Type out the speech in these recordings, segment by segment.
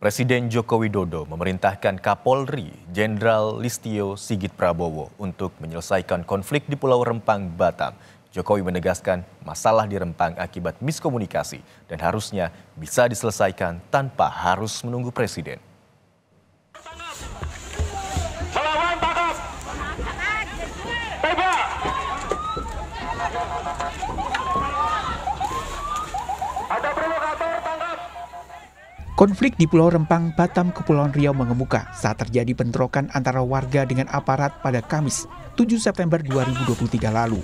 Presiden Joko Widodo memerintahkan Kapolri Jenderal Listio Sigit Prabowo untuk menyelesaikan konflik di Pulau Rempang, Batam. Jokowi menegaskan masalah di Rempang akibat miskomunikasi dan harusnya bisa diselesaikan tanpa harus menunggu presiden. Konflik di Pulau Rempang, Batam, Kepulauan Riau mengemuka saat terjadi bentrokan antara warga dengan aparat pada Kamis 7 September 2023 lalu.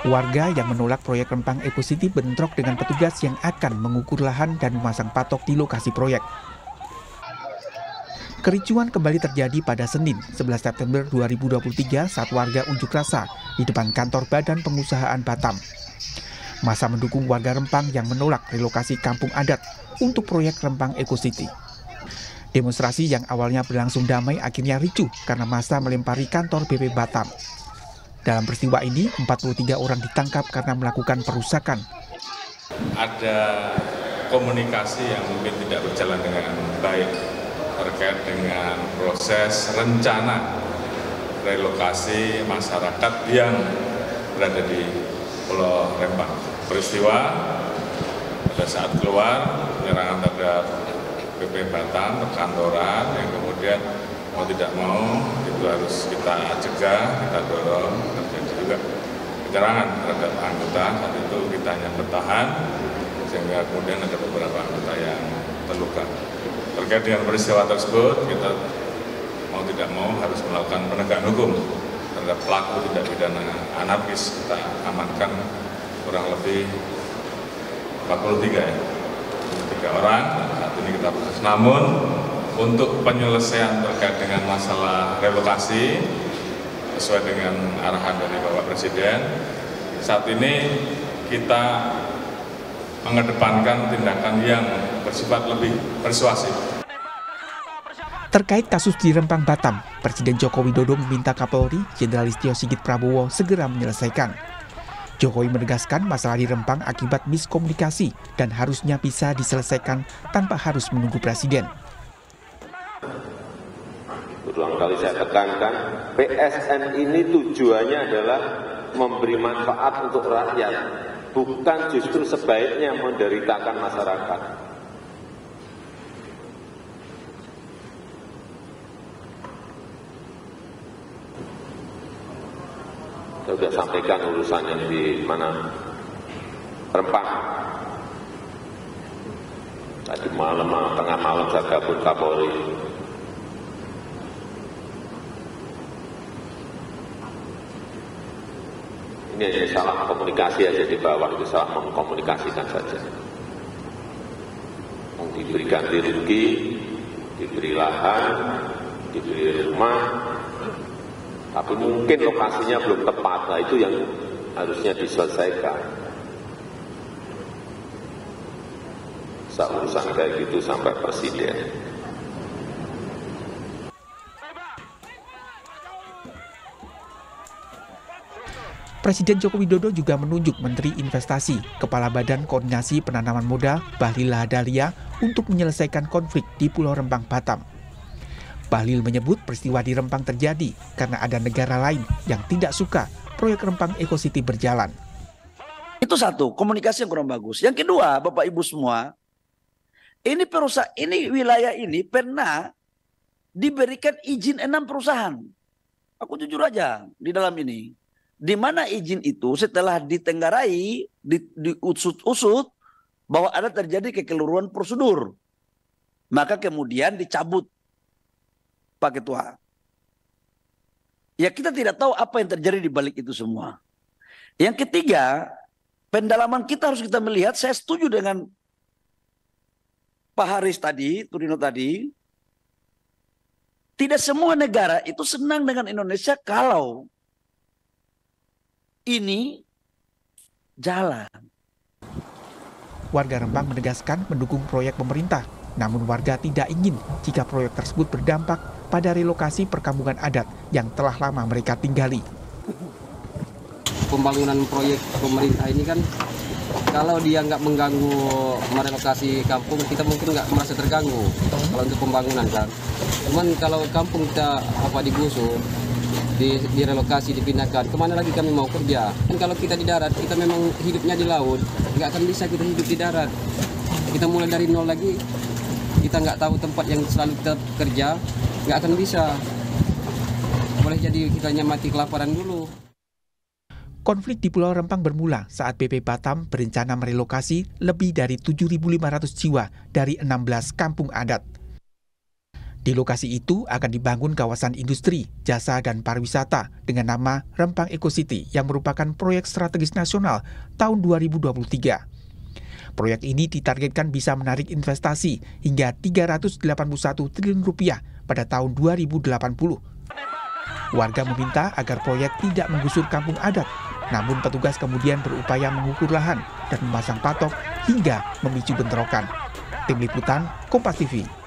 Warga yang menolak proyek Rempang Eco City bentrok dengan petugas yang akan mengukur lahan dan memasang patok di lokasi proyek. Kericuan kembali terjadi pada Senin 11 September 2023 saat warga unjuk rasa di depan kantor Badan Pengusahaan Batam. Massa mendukung warga Rempang yang menolak relokasi kampung adat untuk proyek Rempang Eco City. Demonstrasi yang awalnya berlangsung damai akhirnya ricuh karena massa melempari kantor BP Batam. Dalam peristiwa ini, 43 orang ditangkap karena melakukan perusakan. Ada komunikasi yang mungkin tidak berjalan dengan baik terkait dengan proses rencana relokasi masyarakat yang berada di Pulau Rempang. Peristiwa pada saat keluar penyerangan terhadap BP Batam, perkantoran yang kemudian mau tidak mau itu harus kita cegah, kita dorong. Terjadi juga penyerangan terhadap anggota, saat itu kita hanya bertahan sehingga kemudian ada beberapa anggota yang terluka. Terkait dengan peristiwa tersebut kita mau tidak mau harus melakukan penegakan hukum terhadap pelaku tindak pidana anarkis. Kita amankan kurang lebih 43 orang, saat ini kita proses. Namun untuk penyelesaian terkait dengan masalah relokasi sesuai dengan arahan dari Bapak Presiden, saat ini kita mengedepankan tindakan yang bersifat lebih persuasif. Terkait kasus di Rempang, Batam, Presiden Joko Widodo meminta Kapolri Jenderal Listio Sigit Prabowo segera menyelesaikan. Jokowi menegaskan masalah di Rempang akibat miskomunikasi dan harusnya bisa diselesaikan tanpa harus menunggu presiden. Berulang kali saya tekankan, PSN ini tujuannya adalah memberi manfaat untuk rakyat, bukan justru sebaiknya menderitakan masyarakat. Saya sudah sampaikan urusannya di mana Rempang. Tadi malam, tengah malam saya gabung Kapolri. Ini hanya salah komunikasi aja di bawah, itu salah mengkomunikasikan saja. Diberi ganti rugi, diberi lahan, diberi rumah, tapi mungkin lokasinya belum tepat. Nah, itu yang harusnya diselesaikan. Urusan kayak gitu sampai presiden. Presiden Joko Widodo juga menunjuk Menteri Investasi, Kepala Badan Koordinasi Penanaman Modal, Bahlil Lahadalia, untuk menyelesaikan konflik di Pulau Rempang, Batam. Bahlil menyebut peristiwa di Rempang terjadi karena ada negara lain yang tidak suka proyek Rempang Eco City berjalan. Itu satu, komunikasi yang kurang bagus. Yang kedua, Bapak Ibu semua, ini wilayah ini pernah diberikan izin 6 perusahaan. Aku jujur aja di dalam ini. Di mana izin itu setelah ditenggarai, diusut-usut bahwa ada terjadi kekeliruan prosedur. Maka kemudian dicabut, Pak Ketua. Ya, kita tidak tahu apa yang terjadi di balik itu semua. Yang ketiga, pendalaman kita harus kita melihat, saya setuju dengan Pak Haris tadi, Turino tadi, tidak semua negara itu senang dengan Indonesia kalau ini jalan. Warga Rempang menegaskan mendukung proyek pemerintah, namun warga tidak ingin jika proyek tersebut berdampak pada relokasi perkampungan adat yang telah lama mereka tinggali. Pembangunan proyek pemerintah ini kan Kalau dia nggak mengganggu merelokasi kampung, kita mungkin nggak merasa terganggu kalau untuk pembangunan kan. Cuman kalau kampung kita digusur, direlokasi, dipindahkan, kemana lagi kami mau kerja? Dan kalau kita di darat, kita memang hidupnya di laut, nggak akan bisa kita hidup di darat. Kita mulai dari nol lagi, kita nggak tahu tempat yang selalu kita kerja, nggak akan bisa. Boleh jadi kita mati kelaparan dulu. Konflik di Pulau Rempang bermula saat BP Batam berencana merelokasi lebih dari 7.500 jiwa dari 16 kampung adat. Di lokasi itu akan dibangun kawasan industri, jasa, dan pariwisata dengan nama Rempang Eco City yang merupakan proyek strategis nasional tahun 2023. Proyek ini ditargetkan bisa menarik investasi hingga 381 triliun rupiah pada tahun 2080. Warga meminta agar proyek tidak menggusur kampung adat, namun petugas kemudian berupaya mengukur lahan dan memasang patok hingga memicu bentrokan. Tim Liputan, Kompas TV.